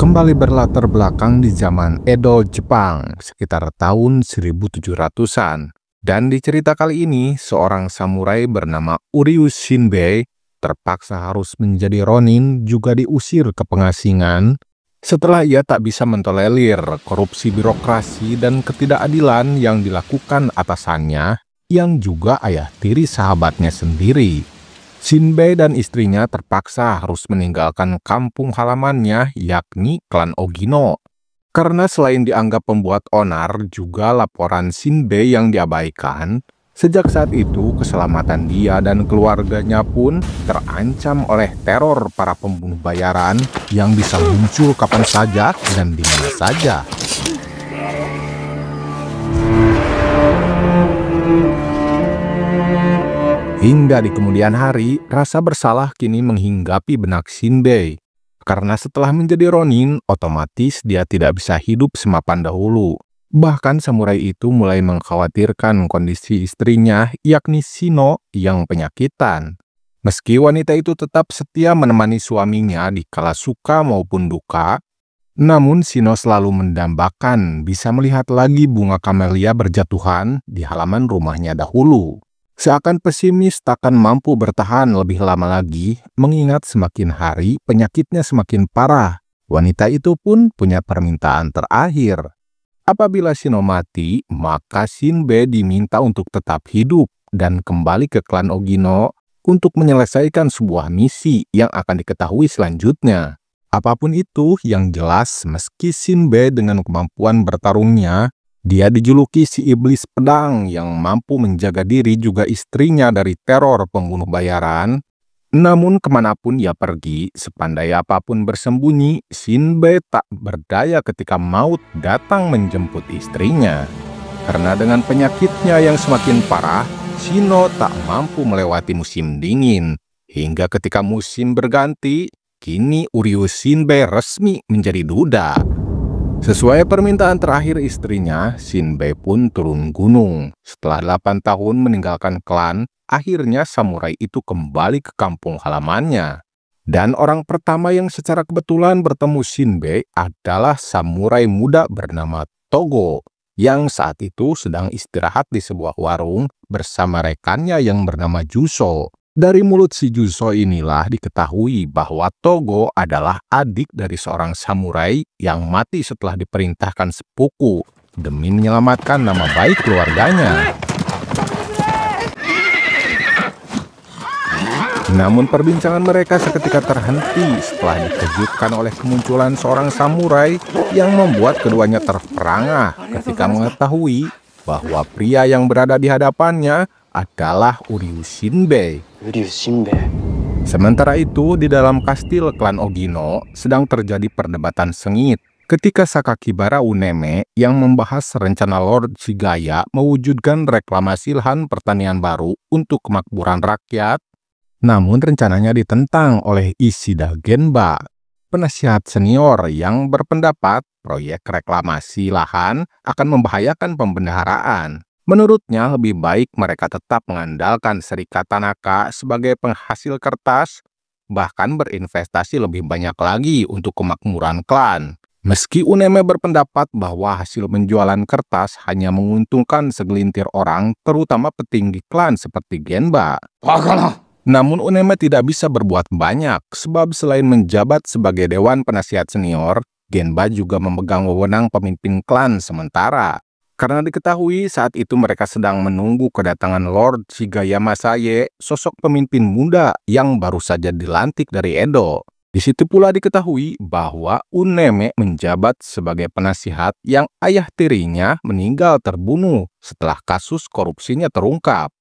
kembali berlatar belakang di zaman Edo, Jepang, sekitar tahun 1700-an. Dan di cerita kali ini, seorang samurai bernama Uryu Shinbei terpaksa harus menjadi ronin, juga diusir ke pengasingan setelah ia tak bisa mentolerir korupsi birokrasi dan ketidakadilan yang dilakukan atasannya, yang juga ayah tiri sahabatnya sendiri. Shinbei dan istrinya terpaksa harus meninggalkan kampung halamannya, yakni klan Ogino. Karena selain dianggap pembuat onar, juga laporan Shinbei yang diabaikan. Sejak saat itu, keselamatan dia dan keluarganya pun terancam oleh teror para pembunuh bayaran yang bisa muncul kapan saja dan di mana saja. Hingga di kemudian hari, rasa bersalah kini menghinggapi benak Shinbei. Karena setelah menjadi ronin, otomatis dia tidak bisa hidup semapan dahulu. Bahkan samurai itu mulai mengkhawatirkan kondisi istrinya, yakni Shino, yang penyakitan. Meski wanita itu tetap setia menemani suaminya di kala suka maupun duka, namun Shino selalu mendambakan bisa melihat lagi bunga kamelia berjatuhan di halaman rumahnya dahulu. Seakan pesimis takkan mampu bertahan lebih lama lagi, mengingat semakin hari penyakitnya semakin parah. Wanita itu pun punya permintaan terakhir. Apabila Shino mati, maka Shinbei diminta untuk tetap hidup dan kembali ke klan Ogino untuk menyelesaikan sebuah misi yang akan diketahui selanjutnya. Apapun itu, yang jelas meski Shinbei dengan kemampuan bertarungnya, dia dijuluki si iblis pedang yang mampu menjaga diri juga istrinya dari teror pembunuh bayaran. Namun kemanapun ia pergi, sepandai apapun bersembunyi, Shinbei tak berdaya ketika maut datang menjemput istrinya. Karena dengan penyakitnya yang semakin parah, Shino tak mampu melewati musim dingin. Hingga ketika musim berganti, kini Uryu Shinbei resmi menjadi duda. Sesuai permintaan terakhir istrinya, Shinbei pun turun gunung. Setelah 8 tahun meninggalkan klan, akhirnya samurai itu kembali ke kampung halamannya. Dan orang pertama yang secara kebetulan bertemu Shinbei adalah samurai muda bernama Togo, yang saat itu sedang istirahat di sebuah warung bersama rekannya yang bernama Juso. Dari mulut si Juso inilah diketahui bahwa Togo adalah adik dari seorang samurai yang mati setelah diperintahkan sepuku demi menyelamatkan nama baik keluarganya. Namun perbincangan mereka seketika terhenti setelah dikejutkan oleh kemunculan seorang samurai yang membuat keduanya terperangah ketika mengetahui bahwa pria yang berada di hadapannya adalah Uryu Shinbei. Sementara itu, di dalam kastil klan Ogino sedang terjadi perdebatan sengit ketika Sakakibara Uneme yang membahas rencana Lord Shigaya mewujudkan reklamasi lahan pertanian baru untuk kemakmuran rakyat. Namun rencananya ditentang oleh Ishida Genba, penasihat senior yang berpendapat proyek reklamasi lahan akan membahayakan pembendaharaan. Menurutnya lebih baik mereka tetap mengandalkan Serikat Tanaka sebagai penghasil kertas, bahkan berinvestasi lebih banyak lagi untuk kemakmuran klan. Meski Uneme berpendapat bahwa hasil penjualan kertas hanya menguntungkan segelintir orang, terutama petinggi klan seperti Genba. Namun Uneme tidak bisa berbuat banyak, sebab selain menjabat sebagai Dewan Penasihat Senior, Genba juga memegang wewenang pemimpin klan sementara. Karena diketahui saat itu mereka sedang menunggu kedatangan Lord Shigaya Masaye, sosok pemimpin muda yang baru saja dilantik dari Edo. Di situ pula diketahui bahwa Uneme menjabat sebagai penasihat yang ayah tirinya meninggal terbunuh setelah kasus korupsinya terungkap.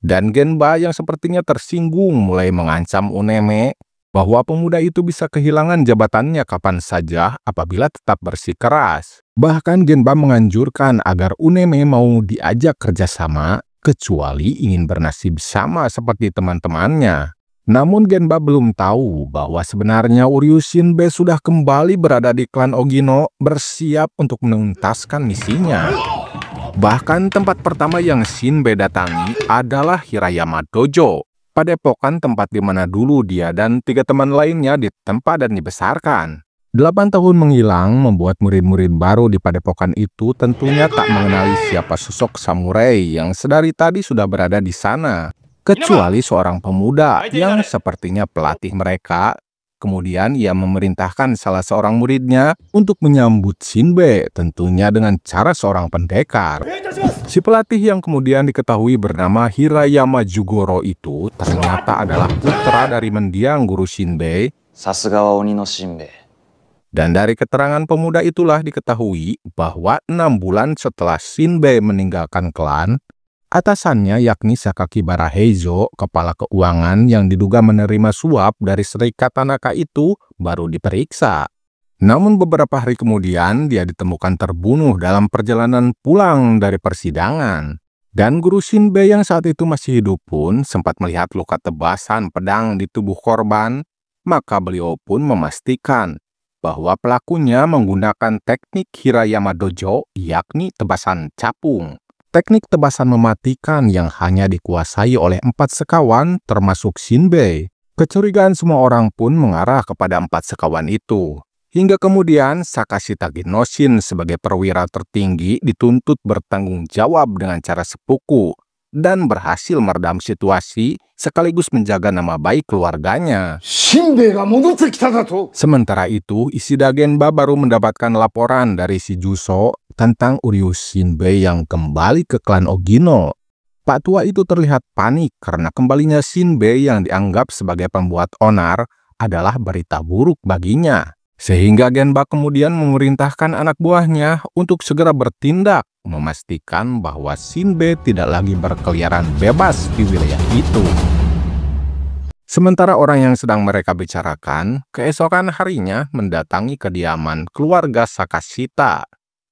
Dan Genba yang sepertinya tersinggung mulai mengancam Uneme bahwa pemuda itu bisa kehilangan jabatannya kapan saja apabila tetap bersikeras. Bahkan Genba menganjurkan agar Uneme mau diajak kerjasama kecuali ingin bernasib sama seperti teman-temannya. Namun Genba belum tahu bahwa sebenarnya Uryu Shinbei sudah kembali berada di klan Ogino bersiap untuk menuntaskan misinya. Bahkan tempat pertama yang Shinbei datangi adalah Hirayama Dojo, padepokan tempat di mana dulu dia dan 3 teman lainnya ditempa dan dibesarkan. 8 tahun menghilang membuat murid-murid baru di padepokan itu tentunya tak mengenali siapa sosok samurai yang sedari tadi sudah berada di sana. Kecuali seorang pemuda yang sepertinya pelatih mereka. Kemudian ia memerintahkan salah seorang muridnya untuk menyambut Shinbei, tentunya dengan cara seorang pendekar. Si pelatih yang kemudian diketahui bernama Hirayama Jugoro itu ternyata adalah putra dari mendiang guru Shinbei. さすがは鬼のしんべヱ。 Dan dari keterangan pemuda itulah diketahui bahwa 6 bulan setelah Shinbei meninggalkan klan, atasannya yakni Sakakibara Heizo, kepala keuangan yang diduga menerima suap dari Serikat Tanaka itu, baru diperiksa. Namun beberapa hari kemudian dia ditemukan terbunuh dalam perjalanan pulang dari persidangan. Dan guru Shinbei yang saat itu masih hidup pun sempat melihat luka tebasan pedang di tubuh korban, maka beliau pun memastikan bahwa pelakunya menggunakan teknik Hirayama Dojo, yakni tebasan capung. Teknik tebasan mematikan yang hanya dikuasai oleh 4 sekawan termasuk Shinbei. Kecurigaan semua orang pun mengarah kepada 4 sekawan itu. Hingga kemudian Sakashita Genoshin sebagai perwira tertinggi dituntut bertanggung jawab dengan cara sepuku dan berhasil meredam situasi sekaligus menjaga nama baik keluarganya. Sementara itu, Ishida Genba baru mendapatkan laporan dari si Juso tentang Urius Shinbei yang kembali ke klan Ogino. Pak tua itu terlihat panik karena kembalinya Shinbei yang dianggap sebagai pembuat onar adalah berita buruk baginya. Sehingga Genba kemudian memerintahkan anak buahnya untuk segera bertindak, memastikan bahwa Shinbei tidak lagi berkeliaran bebas di wilayah itu. Sementara orang yang sedang mereka bicarakan, keesokan harinya mendatangi kediaman keluarga Sakashita.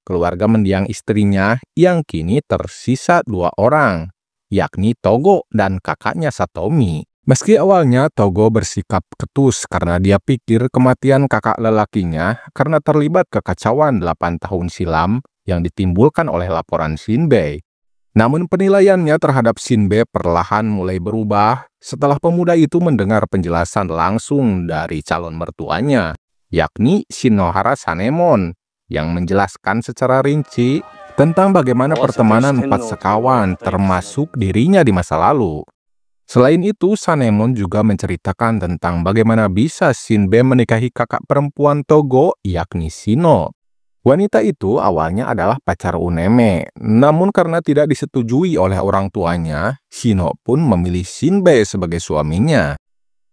Keluarga mendiang istrinya yang kini tersisa 2 orang, yakni Togo dan kakaknya Satomi. Meski awalnya Togo bersikap ketus karena dia pikir kematian kakak lelakinya karena terlibat kekacauan 8 tahun silam yang ditimbulkan oleh laporan Shinbei. Namun penilaiannya terhadap Shinbei perlahan mulai berubah setelah pemuda itu mendengar penjelasan langsung dari calon mertuanya, yakni Shinohara Sanemon, yang menjelaskan secara rinci tentang bagaimana pertemanan 4 sekawan termasuk dirinya di masa lalu. Selain itu, Sanemon juga menceritakan tentang bagaimana bisa Shinbei menikahi kakak perempuan Togo, yakni Shino. Wanita itu awalnya adalah pacar Uneme, namun karena tidak disetujui oleh orang tuanya, Shino pun memilih Shinbei sebagai suaminya.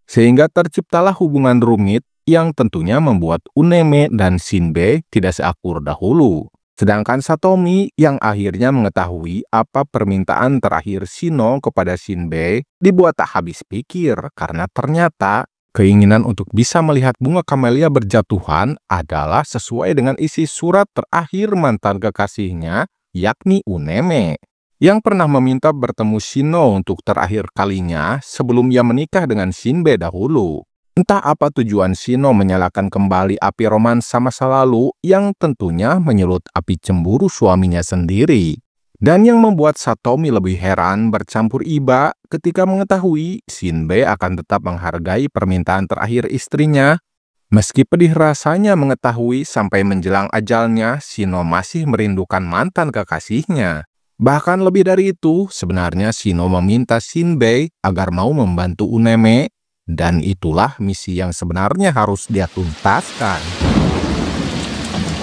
Sehingga terciptalah hubungan rumit yang tentunya membuat Uneme dan Shinbei tidak seakur dahulu. Sedangkan Satomi yang akhirnya mengetahui apa permintaan terakhir Shino kepada Shinbei dibuat tak habis pikir karena ternyata keinginan untuk bisa melihat bunga kamelia berjatuhan adalah sesuai dengan isi surat terakhir mantan kekasihnya, yakni Uneme, yang pernah meminta bertemu Shino untuk terakhir kalinya sebelum ia menikah dengan Shinbei dahulu. Entah apa tujuan Shino menyalakan kembali api romansa masa lalu yang tentunya menyulut api cemburu suaminya sendiri. Dan yang membuat Satomi lebih heran bercampur iba ketika mengetahui Shinbei akan tetap menghargai permintaan terakhir istrinya. Meski pedih rasanya mengetahui sampai menjelang ajalnya Shino masih merindukan mantan kekasihnya. Bahkan lebih dari itu, sebenarnya Shino meminta Shinbei agar mau membantu Uneme. Dan itulah misi yang sebenarnya harus dia tuntaskan.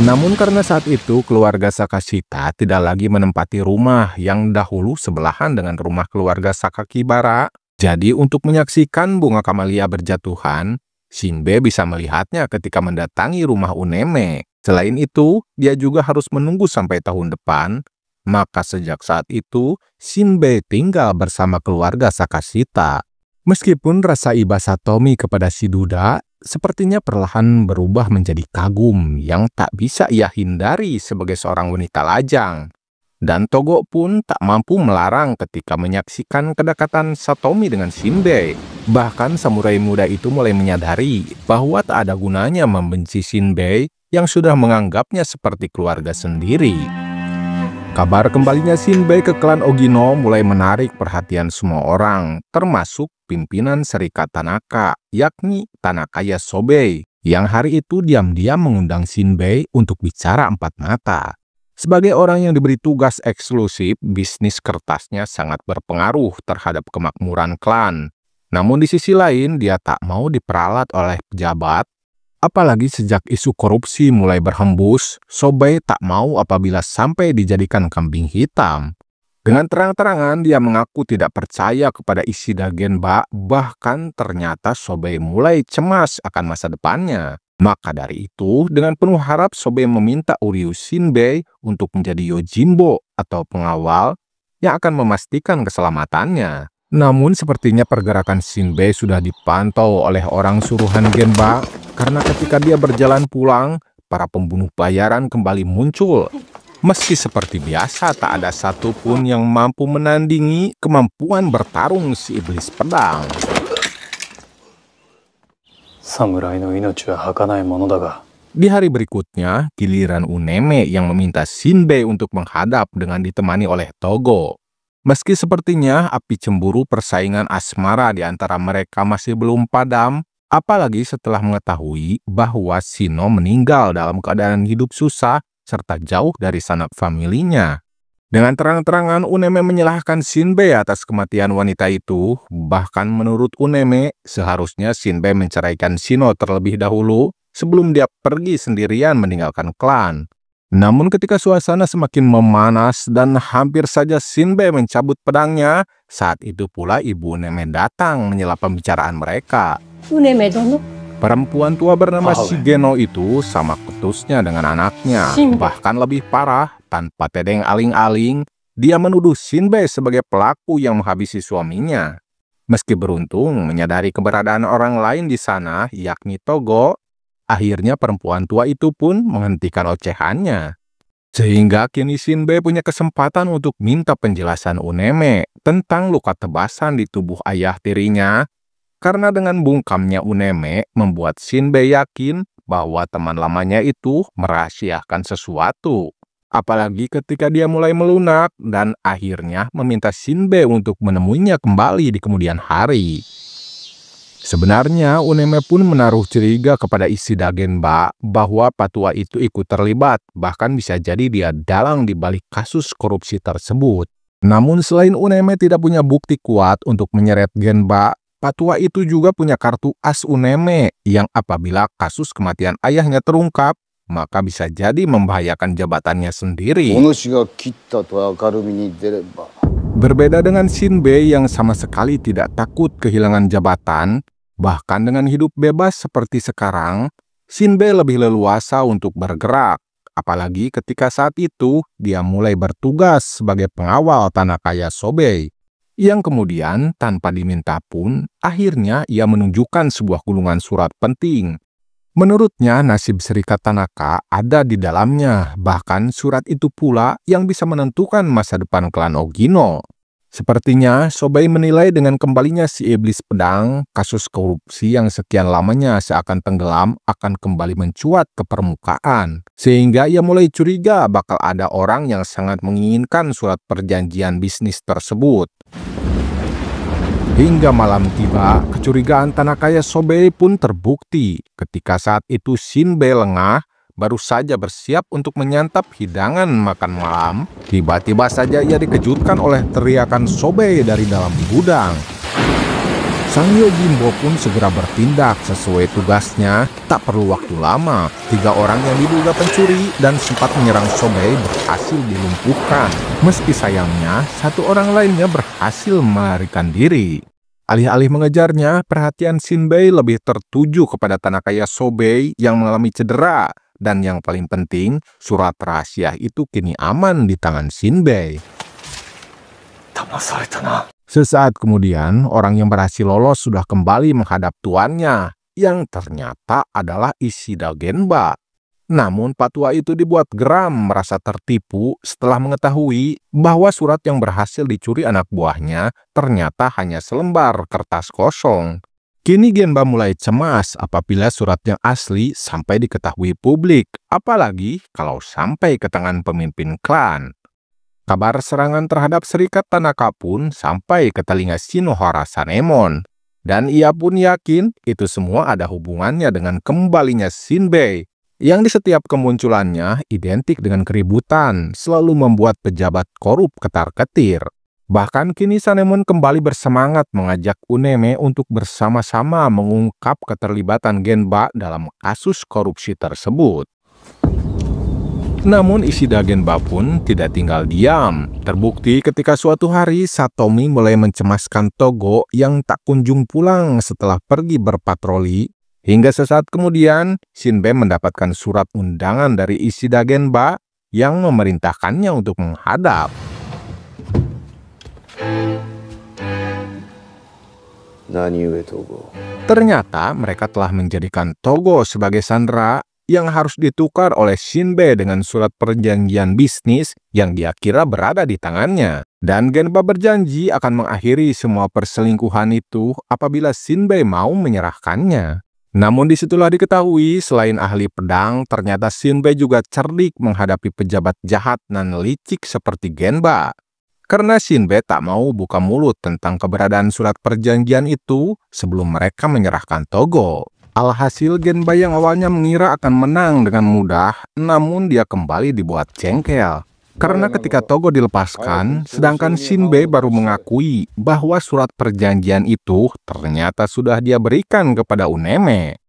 Namun karena saat itu keluarga Sakashita tidak lagi menempati rumah yang dahulu sebelahan dengan rumah keluarga Sakakibara, jadi untuk menyaksikan bunga kamelia berjatuhan, Shinbei bisa melihatnya ketika mendatangi rumah Uneme. Selain itu, dia juga harus menunggu sampai tahun depan, maka sejak saat itu Shinbei tinggal bersama keluarga Sakashita. Meskipun rasa iba Satomi kepada si duda sepertinya perlahan berubah menjadi kagum yang tak bisa ia hindari sebagai seorang wanita lajang. Dan Togo pun tak mampu melarang ketika menyaksikan kedekatan Satomi dengan Shinbei. Bahkan samurai muda itu mulai menyadari bahwa tak ada gunanya membenci Shinbei yang sudah menganggapnya seperti keluarga sendiri. Kabar kembalinya Shinbei ke klan Ogino mulai menarik perhatian semua orang, termasuk pimpinan Serikat Tanaka, yakni Tanaka Yasobei, yang hari itu diam-diam mengundang Shinbei untuk bicara empat mata. Sebagai orang yang diberi tugas eksklusif, bisnis kertasnya sangat berpengaruh terhadap kemakmuran klan. Namun di sisi lain, dia tak mau diperalat oleh pejabat. Apalagi sejak isu korupsi mulai berhembus, Sobei tak mau apabila sampai dijadikan kambing hitam. Dengan terang-terangan dia mengaku tidak percaya kepada Ishida Genba, bahkan ternyata Sobei mulai cemas akan masa depannya. Maka dari itu, dengan penuh harap Sobei meminta Uryu Shinbei untuk menjadi Yojimbo atau pengawal yang akan memastikan keselamatannya. Namun sepertinya pergerakan Shinbei sudah dipantau oleh orang suruhan Genba, karena ketika dia berjalan pulang, para pembunuh bayaran kembali muncul. Meski seperti biasa, tak ada satupun yang mampu menandingi kemampuan bertarung si iblis pedang. Samurai no inochi wa hakanai mono da ga. Di hari berikutnya, giliran Uneme yang meminta Shinbei untuk menghadap dengan ditemani oleh Togo. Meski sepertinya api cemburu persaingan asmara di antara mereka masih belum padam, apalagi setelah mengetahui bahwa Shino meninggal dalam keadaan hidup susah serta jauh dari sanak familinya. Dengan terang-terangan Uneme menyalahkan Shinbei atas kematian wanita itu. Bahkan menurut Uneme, seharusnya Shinbei menceraikan Shino terlebih dahulu sebelum dia pergi sendirian meninggalkan klan. Namun ketika suasana semakin memanas dan hampir saja Shinbei mencabut pedangnya, saat itu pula ibu Uneme datang menyela pembicaraan mereka. Uneme dono. Perempuan tua bernama Shigeno itu sama ketusnya dengan anaknya. Bahkan lebih parah, tanpa tedeng aling-aling, dia menuduh Shinbei sebagai pelaku yang menghabisi suaminya. Meski beruntung menyadari keberadaan orang lain di sana, yakni Togo, akhirnya perempuan tua itu pun menghentikan ocehannya. Sehingga kini Shinbei punya kesempatan untuk minta penjelasan Uneme tentang luka tebasan di tubuh ayah tirinya. Karena dengan bungkamnya Uneme membuat Shinbei yakin bahwa teman lamanya itu merahasiakan sesuatu. Apalagi ketika dia mulai melunak dan akhirnya meminta Shinbei untuk menemuinya kembali di kemudian hari. Sebenarnya Uneme pun menaruh curiga kepada Ishida Genba bahwa patua itu ikut terlibat, bahkan bisa jadi dia dalang di balik kasus korupsi tersebut. Namun selain Uneme tidak punya bukti kuat untuk menyeret Genba, patua itu juga punya kartu as Uneme yang apabila kasus kematian ayahnya terungkap, maka bisa jadi membahayakan jabatannya sendiri. Berbeda dengan Shinbei yang sama sekali tidak takut kehilangan jabatan, bahkan dengan hidup bebas seperti sekarang, Shinbei lebih leluasa untuk bergerak. Apalagi ketika saat itu dia mulai bertugas sebagai pengawal Tanakaya Sobei, yang kemudian tanpa diminta pun akhirnya ia menunjukkan sebuah gulungan surat penting. Menurutnya nasib Serikat Tanaka ada di dalamnya, bahkan surat itu pula yang bisa menentukan masa depan klan Ogino. Sepertinya Sobei menilai dengan kembalinya si iblis pedang, kasus korupsi yang sekian lamanya seakan tenggelam akan kembali mencuat ke permukaan. Sehingga ia mulai curiga bakal ada orang yang sangat menginginkan surat perjanjian bisnis tersebut. Hingga malam tiba, kecurigaan Tanakaya Sobei pun terbukti. Ketika saat itu Shinbei lengah, baru saja bersiap untuk menyantap hidangan makan malam, tiba-tiba saja ia dikejutkan oleh teriakan Sobei dari dalam gudang. Sang Yojimbo pun segera bertindak sesuai tugasnya. Tak perlu waktu lama, 3 orang yang diduga pencuri dan sempat menyerang Sobei berhasil dilumpuhkan. Meski sayangnya, 1 orang lainnya berhasil melarikan diri. Alih-alih mengejarnya, perhatian Shinbei lebih tertuju kepada Tanakaya Sobei yang mengalami cedera. Dan yang paling penting, surat rahasia itu kini aman di tangan Shinbei. Sesaat kemudian, orang yang berhasil lolos sudah kembali menghadap tuannya, yang ternyata adalah Ishida Genba. Namun patua itu dibuat geram merasa tertipu setelah mengetahui bahwa surat yang berhasil dicuri anak buahnya ternyata hanya selembar kertas kosong. Kini Genba mulai cemas apabila surat yang asli sampai diketahui publik, apalagi kalau sampai ke tangan pemimpin klan. Kabar serangan terhadap Serikat Tanaka pun sampai ke telinga Shinohara Sanemon. Dan ia pun yakin itu semua ada hubungannya dengan kembalinya Shinbei, yang di setiap kemunculannya identik dengan keributan, selalu membuat pejabat korup ketar-ketir. Bahkan kini Sanemon kembali bersemangat mengajak Uneme untuk bersama-sama mengungkap keterlibatan Genba dalam kasus korupsi tersebut. Namun Ishida Genba pun tidak tinggal diam. Terbukti ketika suatu hari Satomi mulai mencemaskan Togo yang tak kunjung pulang setelah pergi berpatroli, hingga sesaat kemudian Shinbei mendapatkan surat undangan dari Ishida Genba yang memerintahkannya untuk menghadap. Ternyata mereka telah menjadikan Togo sebagai sandera yang harus ditukar oleh Shinbei dengan surat perjanjian bisnis yang dia kira berada di tangannya. Dan Genba berjanji akan mengakhiri semua perselingkuhan itu apabila Shinbei mau menyerahkannya. Namun disitulah diketahui selain ahli pedang, ternyata Shinbei juga cerdik menghadapi pejabat jahat dan licik seperti Genba. Karena Shinbei tak mau buka mulut tentang keberadaan surat perjanjian itu sebelum mereka menyerahkan Togo. Alhasil Genba yang awalnya mengira akan menang dengan mudah, namun dia kembali dibuat jengkel. Karena ketika Togo dilepaskan, sedangkan Shinbei baru mengakui bahwa surat perjanjian itu ternyata sudah dia berikan kepada Uneme.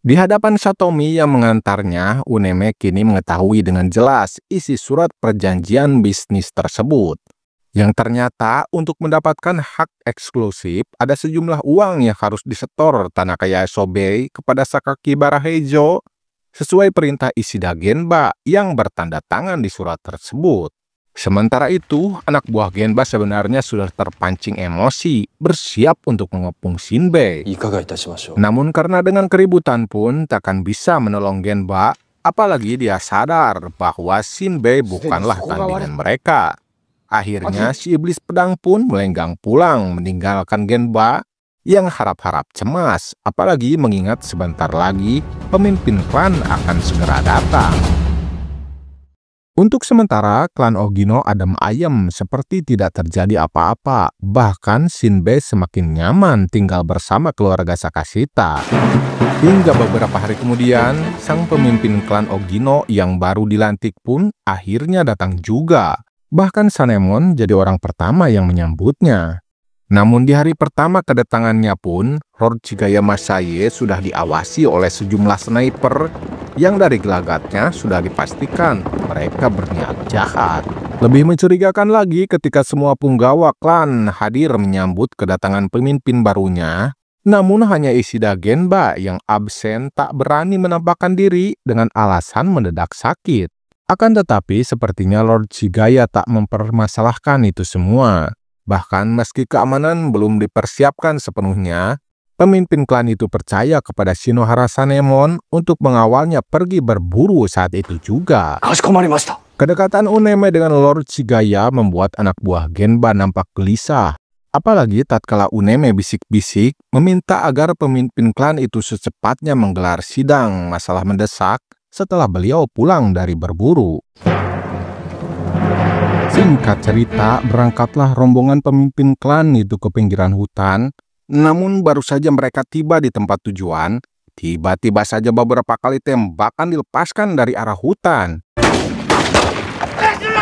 Di hadapan Satomi yang mengantarnya, Uneme kini mengetahui dengan jelas isi surat perjanjian bisnis tersebut. Yang ternyata untuk mendapatkan hak eksklusif ada sejumlah uang yang harus disetor Tanaka Yasobei kepada Sakakibara Heijo sesuai perintah Ishida Genba yang bertanda tangan di surat tersebut. Sementara itu, anak buah Genba sebenarnya sudah terpancing emosi, bersiap untuk mengepung Shinbei. Namun karena dengan keributan pun takkan bisa menolong Genba, apalagi dia sadar bahwa Shinbei bukanlah tandingan mereka. Akhirnya si iblis pedang pun melenggang pulang meninggalkan Genba yang harap-harap cemas, apalagi mengingat sebentar lagi pemimpin klan akan segera datang. Untuk sementara, klan Ogino adem ayem seperti tidak terjadi apa-apa. Bahkan Shinbei semakin nyaman tinggal bersama keluarga Sakashita. Hingga beberapa hari kemudian, sang pemimpin klan Ogino yang baru dilantik pun akhirnya datang juga. Bahkan Sanemon jadi orang pertama yang menyambutnya. Namun di hari pertama kedatangannya pun, Lord Chigaya Masaye sudah diawasi oleh sejumlah sniper yang dari gelagatnya sudah dipastikan mereka berniat jahat. Lebih mencurigakan lagi ketika semua punggawa klan hadir menyambut kedatangan pemimpin barunya, namun hanya Ishida Genba yang absen tak berani menampakkan diri dengan alasan mendadak sakit. Akan tetapi sepertinya Lord Chigaya tak mempermasalahkan itu semua. Bahkan meski keamanan belum dipersiapkan sepenuhnya, pemimpin klan itu percaya kepada Shinohara Sanemon untuk mengawalnya pergi berburu saat itu juga. Kedekatan Uneme dengan Lord Chigaya membuat anak buah Genba nampak gelisah. Apalagi tatkala Uneme bisik-bisik meminta agar pemimpin klan itu secepatnya menggelar sidang masalah mendesak setelah beliau pulang dari berburu. Singkat cerita, berangkatlah rombongan pemimpin klan itu ke pinggiran hutan. Namun baru saja mereka tiba di tempat tujuan, tiba-tiba saja beberapa kali tembakan dilepaskan dari arah hutan.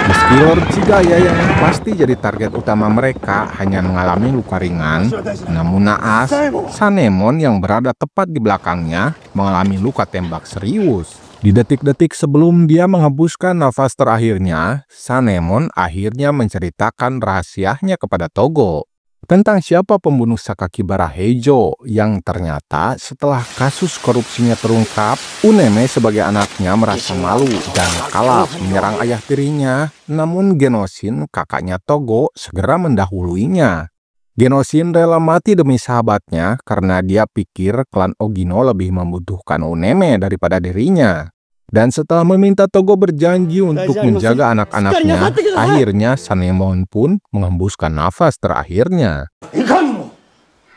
Meski Lord Chigaya yang pasti jadi target utama mereka hanya mengalami luka ringan, namun naas, Sanemon yang berada tepat di belakangnya mengalami luka tembak serius. Di detik-detik sebelum dia menghembuskan nafas terakhirnya, Sanemon akhirnya menceritakan rahasianya kepada Togo tentang siapa pembunuh Sakakibara Heijo yang ternyata setelah kasus korupsinya terungkap, Uneme sebagai anaknya merasa malu dan kalap menyerang ayah tirinya, namun Genoshin, kakaknya Togo, segera mendahuluinya. Genoshin rela mati demi sahabatnya karena dia pikir klan Ogino lebih membutuhkan Uneme daripada dirinya. Dan setelah meminta Togo berjanji untuk menjaga anak-anaknya, akhirnya Sanemon pun menghembuskan nafas terakhirnya.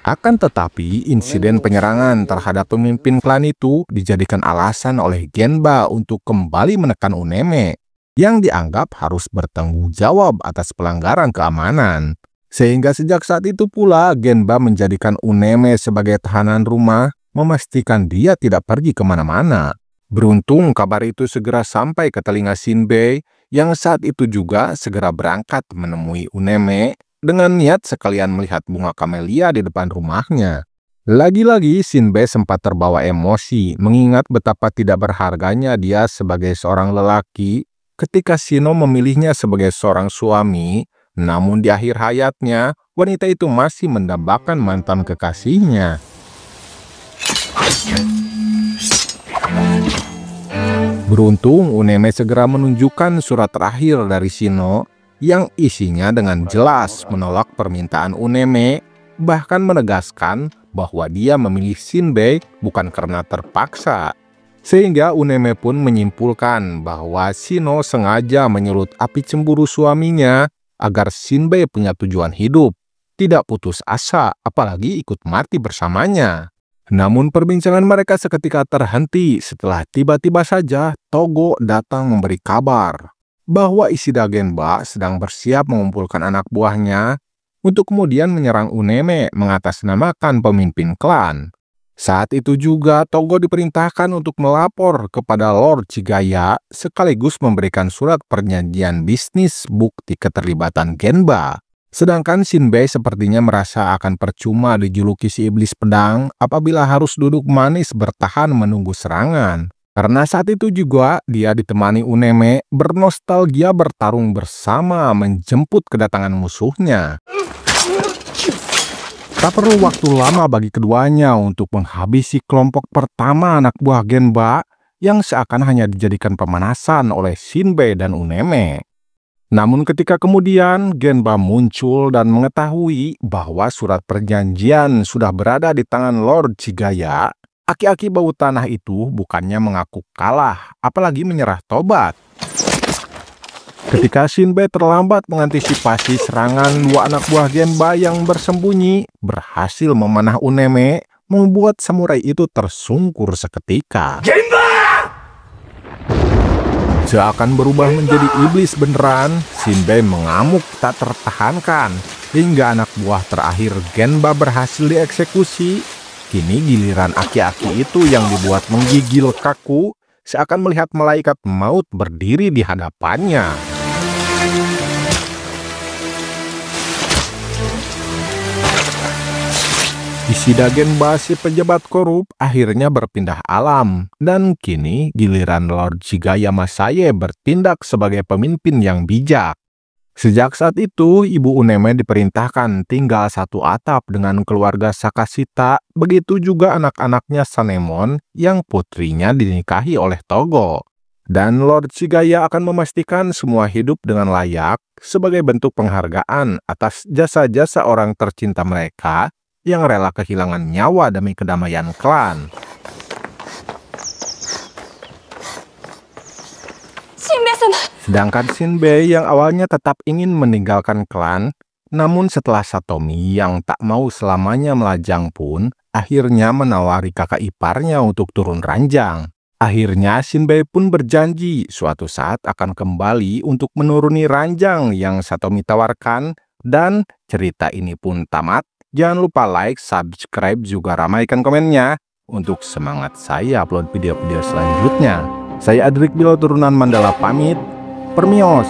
Akan tetapi, insiden penyerangan terhadap pemimpin klan itu dijadikan alasan oleh Genba untuk kembali menekan Uneme, yang dianggap harus bertanggung jawab atas pelanggaran keamanan. Sehingga sejak saat itu pula Genba menjadikan Uneme sebagai tahanan rumah, memastikan dia tidak pergi kemana-mana. Beruntung kabar itu segera sampai ke telinga Shinbei, yang saat itu juga segera berangkat menemui Uneme dengan niat sekalian melihat bunga kamelia di depan rumahnya. Lagi-lagi Shinbei sempat terbawa emosi mengingat betapa tidak berharganya dia sebagai seorang lelaki ketika Shino memilihnya sebagai seorang suami. Namun di akhir hayatnya, wanita itu masih mendambakan mantan kekasihnya. Beruntung, Uneme segera menunjukkan surat terakhir dari Shino yang isinya dengan jelas menolak permintaan Uneme, bahkan menegaskan bahwa dia memilih Shinbei bukan karena terpaksa. Sehingga Uneme pun menyimpulkan bahwa Shino sengaja menyulut api cemburu suaminya agar Shinbei punya tujuan hidup, tidak putus asa, apalagi ikut mati bersamanya. Namun perbincangan mereka seketika terhenti setelah tiba-tiba saja Togo datang memberi kabar bahwa Ishida Genba sedang bersiap mengumpulkan anak buahnya untuk kemudian menyerang Uneme mengatasnamakan pemimpin klan. Saat itu juga Togo diperintahkan untuk melapor kepada Lord Chigaya sekaligus memberikan surat perjanjian bisnis bukti keterlibatan Genba. Sedangkan Shinbei sepertinya merasa akan percuma dijuluki si iblis pedang apabila harus duduk manis bertahan menunggu serangan. Karena saat itu juga dia ditemani Uneme bernostalgia bertarung bersama menjemput kedatangan musuhnya. Tak perlu waktu lama bagi keduanya untuk menghabisi kelompok pertama anak buah Genba yang seakan hanya dijadikan pemanasan oleh Shinbei dan Uneme. Namun ketika kemudian Genba muncul dan mengetahui bahwa surat perjanjian sudah berada di tangan Lord Chigaya, aki-aki bau tanah itu bukannya mengaku kalah, apalagi menyerah tobat. Ketika Shinbei terlambat mengantisipasi serangan dua anak buah Genba yang bersembunyi, berhasil memanah Uneme, membuat samurai itu tersungkur seketika. Genba! Seakan berubah menjadi iblis beneran, Shinbei mengamuk tak tertahankan, hingga anak buah terakhir Genba berhasil dieksekusi. Kini giliran aki-aki itu yang dibuat menggigil kaku, seakan melihat malaikat maut berdiri di hadapannya. Ishida Genba, si pejabat korup, akhirnya berpindah alam, dan kini giliran Lord Chigaya Masaye bertindak sebagai pemimpin yang bijak. Sejak saat itu, Ibu Uneme diperintahkan tinggal satu atap dengan keluarga Sakashita, begitu juga anak-anaknya Sanemon yang putrinya dinikahi oleh Togo. Dan Lord Chigaya akan memastikan semua hidup dengan layak sebagai bentuk penghargaan atas jasa-jasa orang tercinta mereka yang rela kehilangan nyawa demi kedamaian klan. Sedangkan Shinbei yang awalnya tetap ingin meninggalkan klan, namun setelah Satomi yang tak mau selamanya melajang pun akhirnya menawari kakak iparnya untuk turun ranjang. Akhirnya Shinbei pun berjanji suatu saat akan kembali untuk menuruni ranjang yang Satomi tawarkan, dan cerita ini pun tamat. Jangan lupa like, subscribe, juga ramaikan komennya untuk semangat saya upload video-video selanjutnya. Saya Adrik Bilo turunan Mandala pamit, permios.